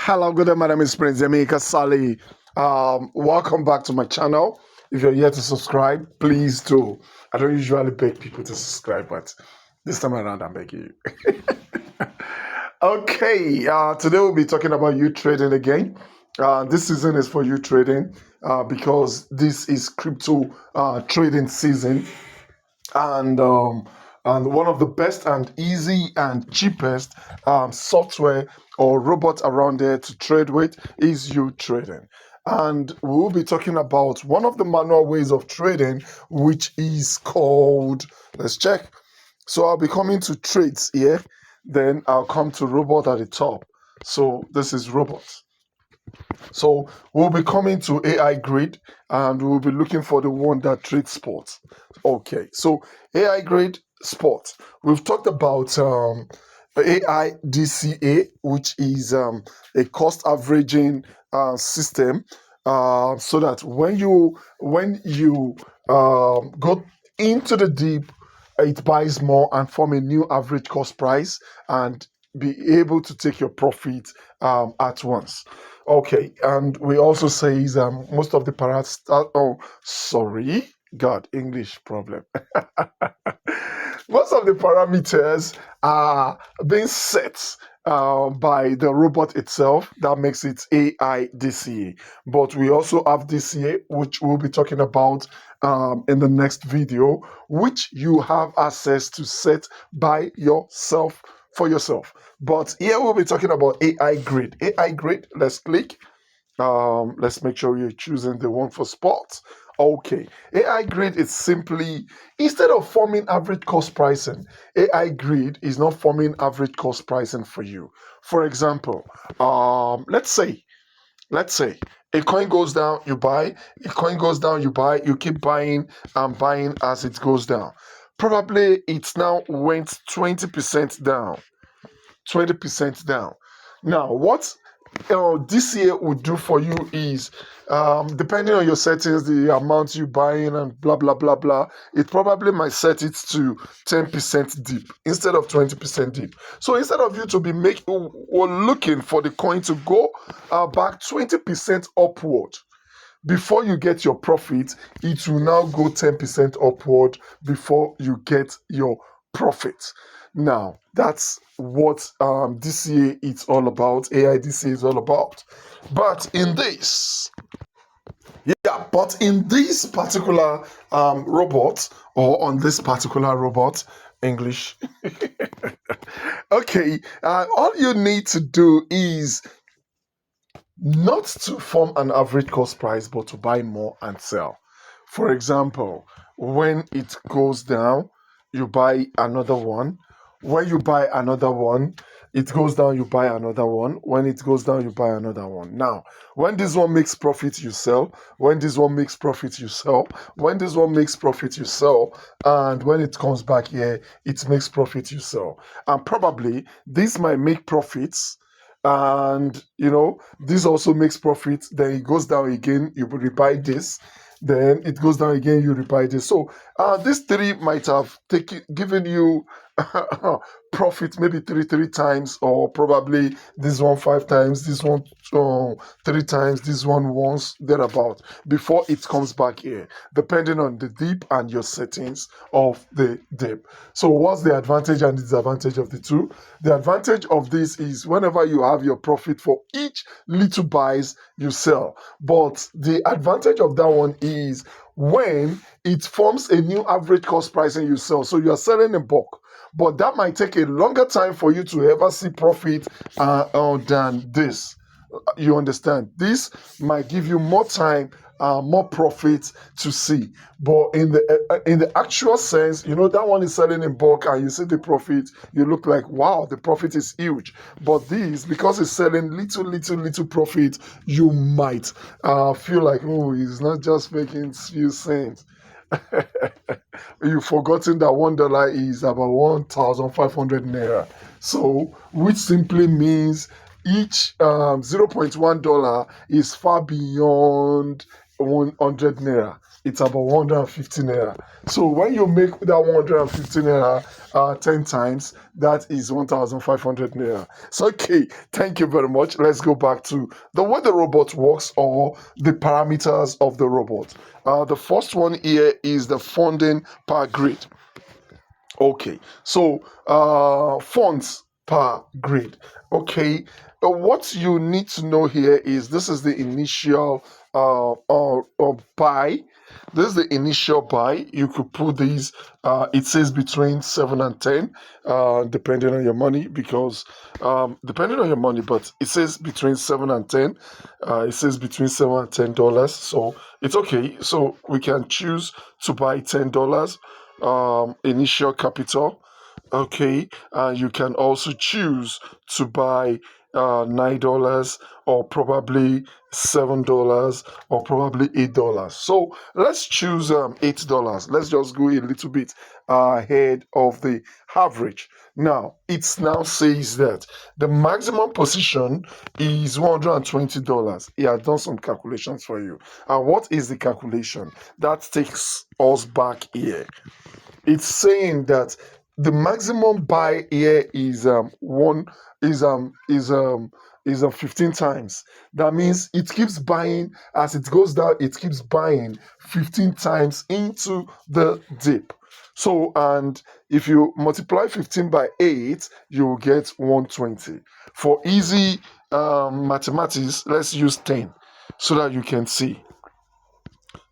Hello, good day. My name is Prince Emeka Sali. Welcome back to my channel. If you're here to subscribe, please do. I don't usually beg people to subscribe, but this time around, I'm begging you. Okay, today we'll be talking about uTrading again. This season is for uTrading because this is crypto trading season, and one of the best and easy and cheapest software or robot around there to trade with is uTrading. And we'll be talking about one of the manual ways of trading, which is called, let's check. So I'll be coming to trades here, then I'll come to robot at the top. So this is robot. So we'll be coming to AI grid and we'll be looking for the one that trades sports. Okay, so AI grid sports. We've talked about AI DCA, which is a cost averaging system, so that when you go into the deep, it buys more and form a new average cost price and be able to take your profit at once. Okay, and we also says most of the oh, sorry, God, English problem. Most of the parameters are being set by the robot itself. That makes it AI DCA. But we also have DCA, which we'll be talking about in the next video, which you have access to set by yourself for yourself. But here we'll be talking about AI grid. AI grid, let's click. Let's make sure you're choosing the one for sports. Okay, AI grid is simply, instead of forming average cost pricing, AI grid is not forming average cost pricing for you. For example, let's say a coin goes down, you buy, a coin goes down, you buy, you keep buying and buying as it goes down. Probably it's now went 20% down. 20% down. Now, what DCA would do for you is, depending on your settings, the amount you buy in and blah, blah, blah, blah, it probably might set it to 10% dip instead of 20% dip. So instead of you to be making or looking for the coin to go back 20% upward, before you get your profit, it will now go 10% upward before you get your profit. Now, that's what DCA is all about, AI DCA is all about. But in this particular robot, or on this particular robot, English, okay, all you need to do is not to form an average cost price, but to buy more and sell. For example, when it goes down, you buy another one. When you buy another one, it goes down, you buy another one. When it goes down, you buy another one. Now, when this one makes profit, you sell. When this one makes profit, you sell. When this one makes profit, you sell. And when it comes back here, it makes profit, you sell. And probably this might make profits, and this also makes profit, then it goes down again, you will rebuy this, then it goes down again, you rebuy this. So these three might have given you profit maybe three times, or probably this one 5 times, this one 3 times, this one once, thereabout, before it comes back here, depending on the dip and your settings of the dip. So what's the advantage and disadvantage of the two? The advantage of this is whenever you have your profit for each little buys, you sell. But the advantage of that one is when it forms a new average cost price and you sell. So you are selling in bulk, but that might take a longer time for you to ever see profit than this. You understand? This might give you more time, more profit to see. But in the actual sense, that one is selling in bulk and you see the profit, you look like, wow, the profit is huge. But this, because it's selling little profit, you might feel like, oh, he's not just making few cents. You've forgotten that $1 is about 1,500 naira. So, which simply means each $0.1 is far beyond 100 naira. it's about 150 naira. So when you make that 150 naira 10 times, that is 1,500 naira. So, okay, thank you very much. Let's go back to the way the robot works or the parameters of the robot. The first one here is the funding per grid. Okay, so fonts per grid. Okay, what you need to know here is this is the initial buy. This is the initial buy. You could put these. It says between 7 and 10, depending on your money, because depending on your money, but it says between 7 and 10. It says between $7 and $10. So it's okay. So we can choose to buy $10 initial capital. Okay, you can also choose to buy $9 or probably $7 or probably $8. So let's choose $8. Let's just go a little bit ahead of the average. Now it now says that the maximum position is $120. He has done some calculations for you. And what is the calculation? That takes us back here. It's saying that the maximum buy here is one is 15 times. That means it keeps buying as it goes down, it keeps buying 15 times into the dip. So, and if you multiply 15 by 8, you will get 120. For easy mathematics, let's use 10 so that you can see.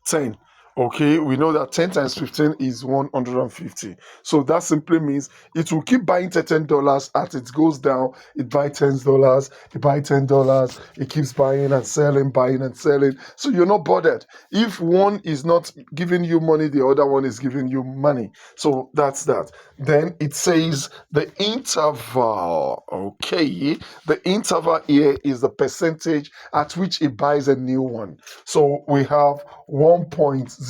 10. Okay, we know that 10 times 15 is 150. So that simply means it will keep buying $10 as it goes down. It buys $10, it buys $10, it keeps buying and selling, buying and selling. So you're not bothered. If one is not giving you money, the other one is giving you money. So that's that. Then it says the interval. Okay, the interval here is the percentage at which it buys a new one. So we have 1.06.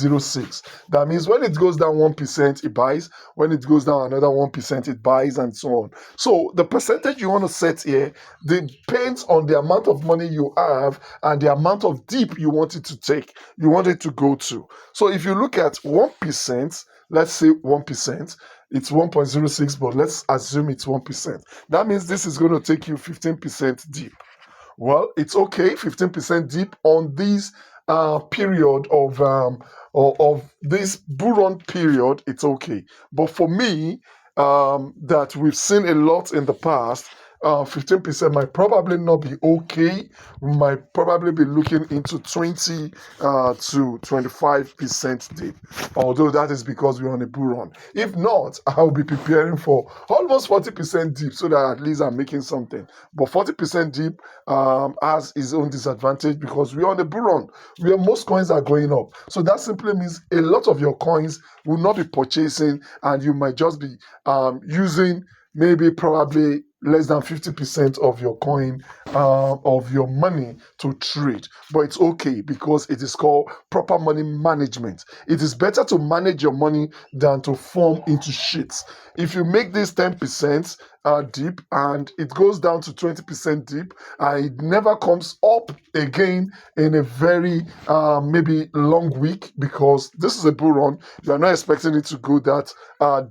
That means when it goes down 1%, it buys. When it goes down another 1%, it buys, and so on. So the percentage you want to set here depends on the amount of money you have and the amount of dip you want it to take, you want it to go to. So if you look at 1%, let's say 1%, it's 1.06, but let's assume it's 1%. That means this is going to take you 15% dip. Well, it's okay, 15% dip on this period of this bull run period. It's okay, but for me, that we've seen a lot in the past, 15% might probably not be okay. We might probably be looking into 20 to 25% dip, although that is because we're on a bull run. If not, I'll be preparing for almost 40% dip so that at least I'm making something. But 40% dip has its own disadvantage because we're on a bull run where most coins are going up. So that simply means a lot of your coins will not be purchasing, and you might just be using maybe probably less than 50% of your coin, of your money to trade. But it's okay because it is called proper money management. It is better to manage your money than to form into shits. If you make this 10% dip and it goes down to 20% dip and it never comes up again in a very maybe long week, because this is a bull run, you are not expecting it to go that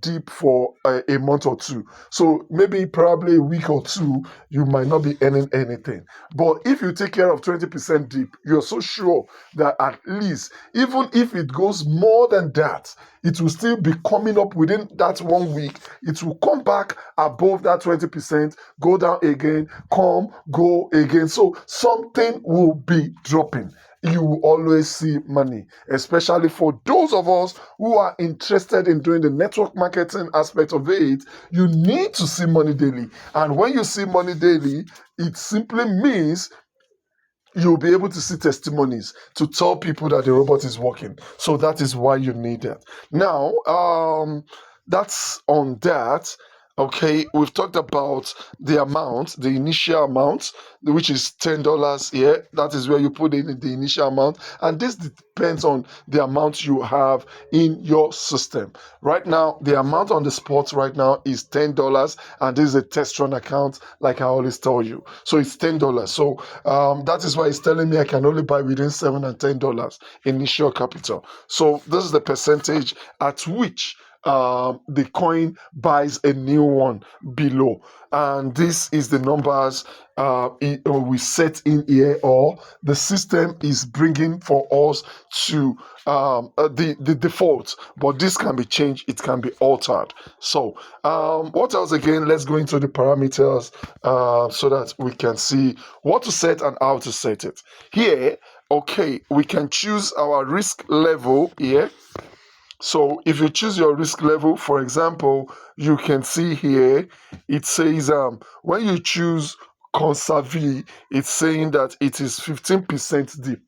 deep for a month or two. So maybe probably a week or two, you might not be earning anything. But if you take care of 20% dip, you're so sure that at least, even if it goes more than that, it will still be coming up within that 1 week. It will come back above that 20%, go down again, go again. So something will be dropping. You will always see money, especially for those of us who are interested in doing the network marketing aspect of it. You need to see money daily. And when you see money daily, it simply means you'll be able to see testimonies to tell people that the robot is working. So that is why you need that. Now, that's on that. Okay, we've talked about the amount, the initial amount, which is $10 here. That is where you put in the initial amount, and this depends on the amount you have in your system. Right now, the amount on the spot right now is $10, and this is a test run account, like I always tell you. So it's $10. So that is why it's telling me I can only buy within $7 and $10 initial capital. So this is the percentage at which the coin buys a new one below, and this is the numbers we set in here, or the system is bringing for us to the default, but this can be changed, it can be altered. So what else again? Let's go into the parameters so that we can see what to set and how to set it here. Okay, we can choose our risk level here. So if you choose your risk level, for example, you can see here, it says when you choose conserve, it's saying that it is 15% deep.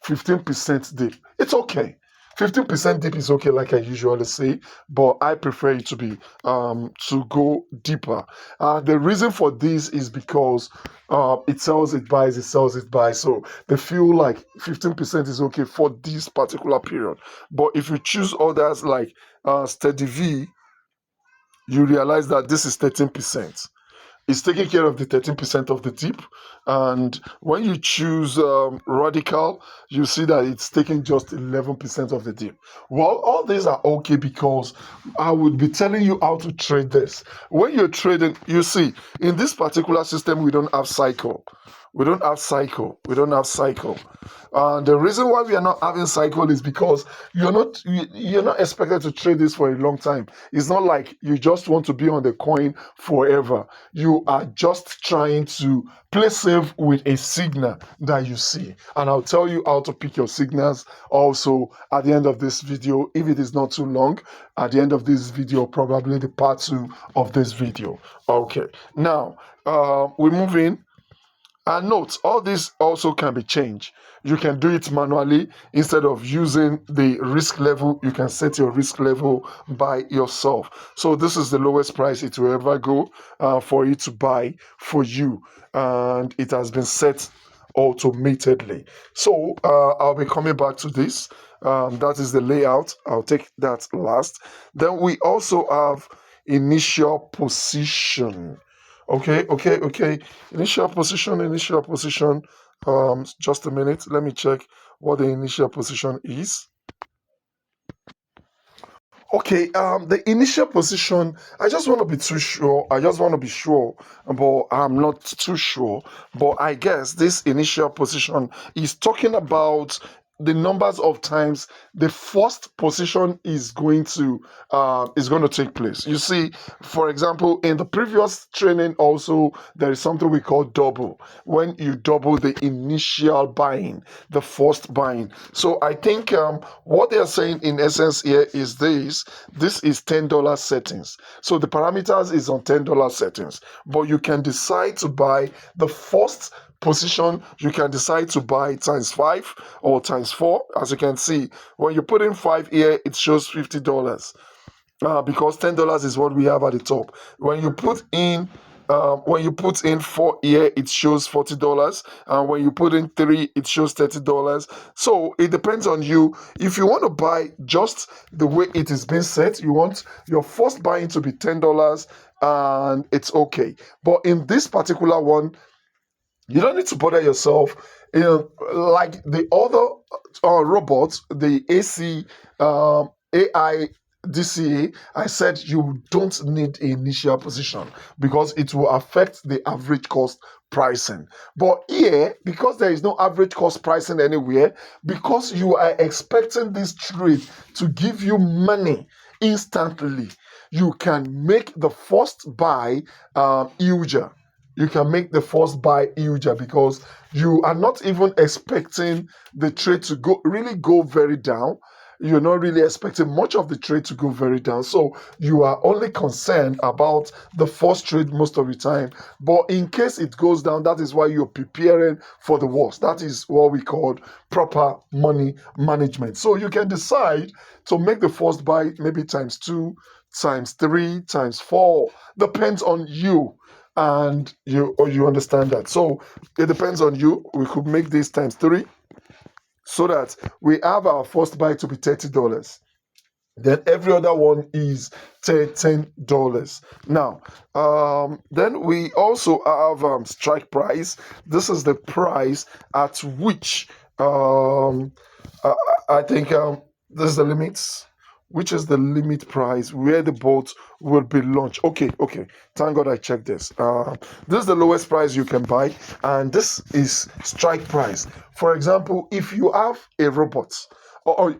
15% deep. It's okay. 15% deep is okay, like I usually say, but I prefer it to be to go deeper. The reason for this is because it sells, it buys, it sells, it buys. So they feel like 15% is okay for this particular period. But if you choose others like Steady V, you realize that this is 13%. It's taking care of the 13% of the dip. And when you choose radical, you see that it's taking just 11% of the dip. Well, all these are okay because I would be telling you how to trade this. When you're trading, you see, in this particular system, we don't have cycle. We don't have cycle. We don't have cycle. The reason why we are not having cycle is because you're not expected to trade this for a long time. It's not like you just want to be on the coin forever. You are just trying to play safe with a signal that you see. And I'll tell you how to pick your signals also at the end of this video, if it is not too long. At the end of this video, probably the part 2 of this video. Okay, now we move in. And note, all this also can be changed. You can do it manually instead of using the risk level. You can set your risk level by yourself. So this is the lowest price it will ever go for it to buy for you, and it has been set automatedly. So I'll be coming back to this. That is the layout. I'll take that last. Then we also have initial position. Okay. Initial position, initial position. Just a minute. Let me check what the initial position is. Okay, the initial position, I just want to be too sure. I just want to be sure, but I'm not too sure. But I guess this initial position is talking about the numbers of times the first position is going to take place. You see, for example, in the previous training, also there is something we call double. When you double the initial buying, the first buying. So I think what they are saying in essence here is this. This is $10 settings. So the parameters is on $10 settings, but you can decide to buy the first position. You can decide to buy times 5 or times 4. As you can see, when you put in 5 here, it shows $50 because $10 is what we have at the top. When you put in 4 here, it shows $40, and when you put in 3, it shows $30. So it depends on you. If you want to buy just the way it is being set, you want your first buying to be $10, and it's okay. But in this particular one, you don't need to bother yourself. Like the other robots, the AC, AI, DCA, I said you don't need an initial position because it will affect the average cost pricing. But here, because there is no average cost pricing anywhere, because you are expecting this trade to give you money instantly, you can make the first buy huger. You can make the first buy huger because you are not even expecting the trade to go very down. You're not really expecting much of the trade to go very down. So you are only concerned about the first trade most of the time. But in case it goes down, that is why you're preparing for the worst. That is what we call proper money management. So you can decide to make the first buy maybe times 2, times 3 times 4, depends on you, and you understand that. So it depends on you. We could make this times 3 so that we have our first buy to be $30. Then every other one is $10. Now, then we also have strike price. This is the price at which I, I think this is the limits, which is the limit price where the boat will be launched. Okay. Thank God I checked this. This is the lowest price you can buy, and this is strike price. For example, if you have a robot,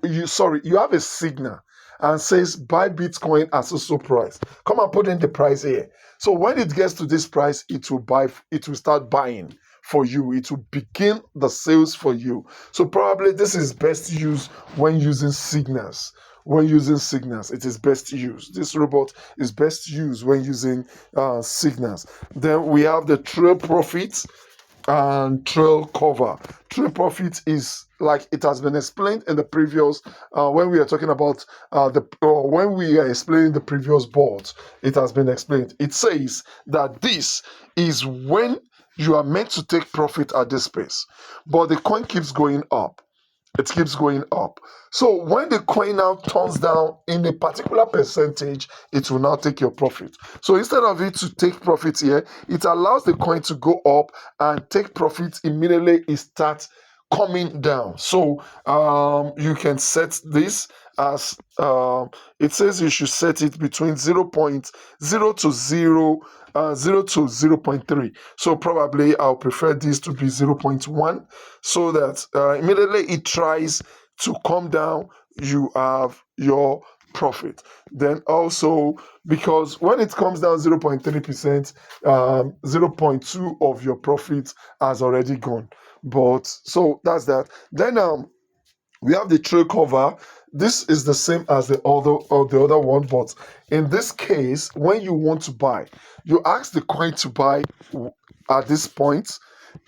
you have a signal and says buy Bitcoin at so price. Come and put in the price here. So when it gets to this price, it will start buying for you. It will begin the sales for you. So probably this is best used when using signals. When using signals, it is best used. This robot is best used when using signals. Then we have the trail profit and trail cover. Trail profit is like it has been explained in the previous when we are talking about when we are explaining the previous board. It has been explained. It says that this is when you are meant to take profit at this pace, but the coin keeps going up. It keeps going up. So when the coin now turns down in a particular percentage, it will now take your profit. So instead of it to take profit here, it allows the coin to go up and take profit immediately it starts coming down. So you can set this as it says you should set it between 0.0 to 0 to 0.3. So probably I'll prefer this to be 0.1 so that immediately it tries to come down, you have your profit. Then also, because when it comes down 0.3%, 0.2 of your profit has already gone. But so that's that. Then we have the trail cover. This is the same as the other one, but in this case, when you want to buy, you ask the coin to buy at this point,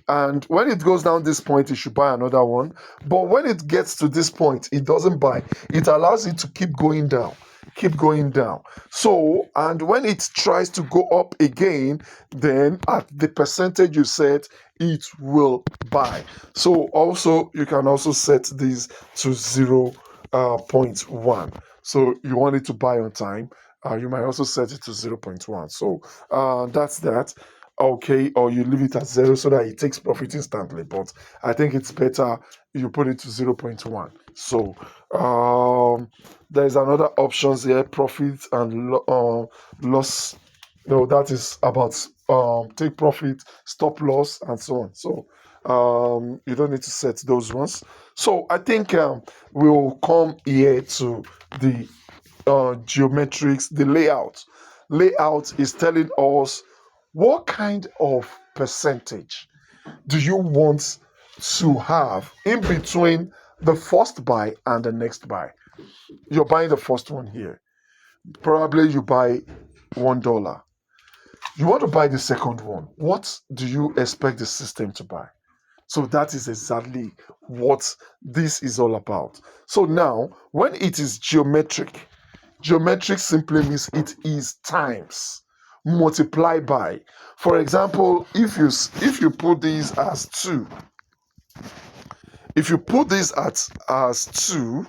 and when it goes down this point, you should buy another one. But when it gets to this point, it doesn't buy. It allows it to keep going down, keep going down. So, and when it tries to go up again, then at the percentage you set, it will buy. So also you can also set this to 0.1. So you want it to buy on time. You might also set it to 0.1. So that's that. Okay, or you leave it at 0 so that it takes profit instantly. But I think it's better you put it to 0.1. So there's another options here, profit and loss. No, that is about take profit, stop loss, and so on. So you don't need to set those ones. So I think we'll come here to the geometrics, the layout. Layout is telling us what kind of percentage do you want to have in between the first buy and the next buy. You're buying the first one here. Probably you buy $1. You want to buy the second one. What do you expect the system to buy? So that is exactly what this is all about. So now, when it is geometric, geometric simply means it is times multiplied by. For example, if you put this as 2, if you put this as 2,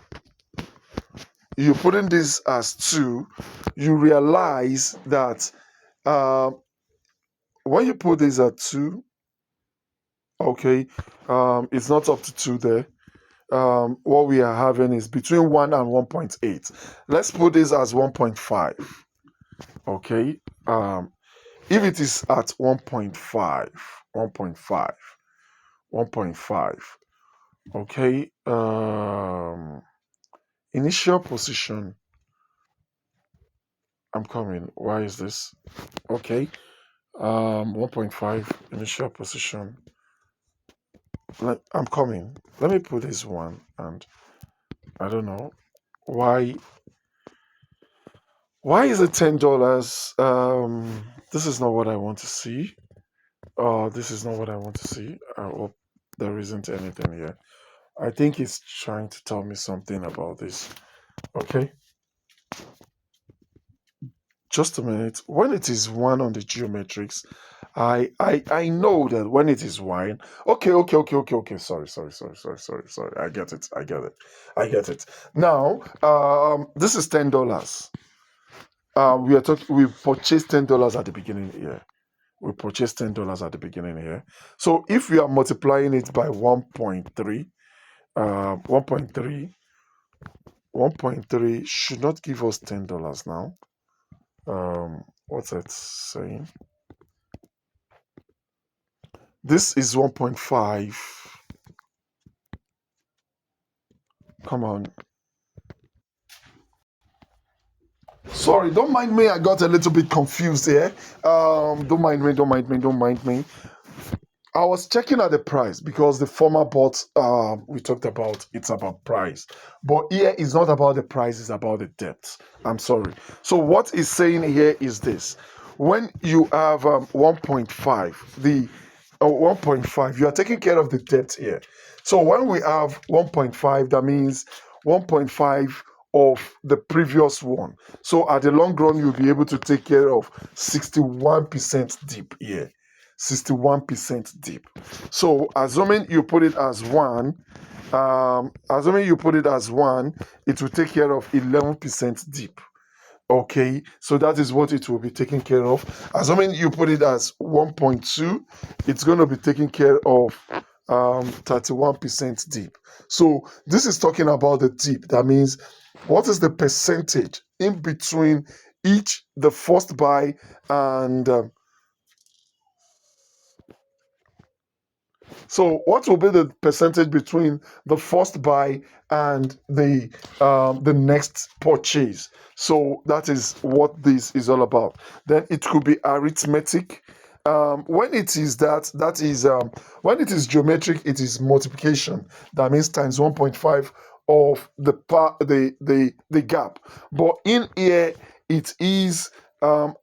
you put in this as 2, you realize that when you put this at 2, okay, it's not up to 2 there. What we are having is between 1 and 1.8. Let's put this as 1.5. Okay. If it is at 1.5, 1.5, 1.5, okay. Initial position. I'm coming. Why is this? Okay. 1.5 initial position. I'm coming. Let me put this one, and I don't know why. Why is it $10? This is not what I want to see. This is not what I want to see. I hope there isn't anything here. I think it's trying to tell me something about this. Okay. just a minute. When it is one on the geometrics, I know that when it is wine. Okay. Sorry. I get it. I get it. Now, this is $10. We are talking. We purchased $10 at the beginning here. We purchased $10 at the beginning here. So if we are multiplying it by 1.3, 1.3 should not give us $10 now. What's that saying? This is 1.5. Come on. Sorry, don't mind me. I got a little bit confused here. Don't mind me. I was checking at the price because the former bot we talked about, it's about price. But here it's not about the price, it's about the depth. I'm sorry. So what it's saying here is this. When you have 1.5, the 1.5, you are taking care of the depth here. So when we have 1.5, that means 1.5 of the previous one. So at the long run, you'll be able to take care of 61% deep here. 61% deep. So assuming you put it as one, it will take care of 11% deep. Okay, so that is what it will be taking care of. Assuming you put it as 1.2, it's going to be taking care of 31% deep. So this is talking about the deep. That means what is the percentage in between the first buy and so what will be the percentage between the first buy and the next purchase? So that is what this is all about. Then it could be arithmetic. When it is when it is geometric, it is multiplication. That means times 1.5 of the gap. But in here it is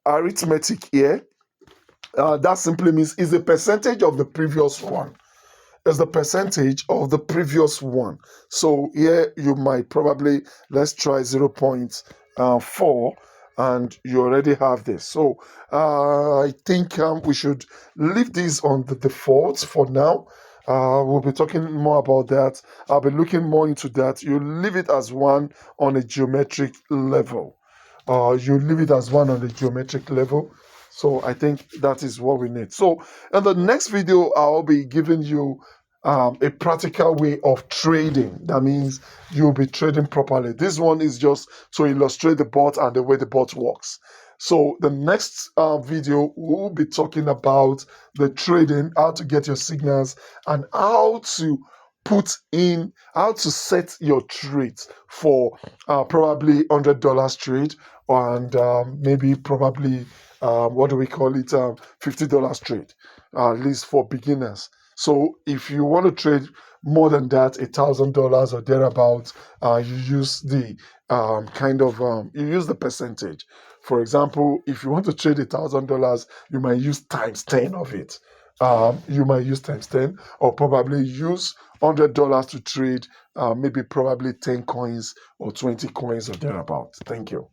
arithmetic here. That simply means is the percentage of the previous one. Is the percentage of the previous one. So here you might probably, let's try 0.4 and you already have this. So I think we should leave this on the default for now. We'll be talking more about that. I'll be looking more into that. You leave it as one on a geometric level. You leave it as one on the geometric level. So I think that is what we need. So in the next video, I'll be giving you a practical way of trading. That means you'll be trading properly. This one is just to illustrate the bot and the way the bot works. So the next video, we'll be talking about the trading, how to get your signals, and how to how to set your trades for probably $100 trade and maybe probably what do we call it, $50 trade, at least for beginners. So if you want to trade more than that, $1,000 or thereabouts, you use the you use the percentage. For example, if you want to trade $1,000, you might use times 10 of it. You might use times 10, or probably use $100 to trade maybe probably 10 coins or 20 coins or thereabouts. Thank you.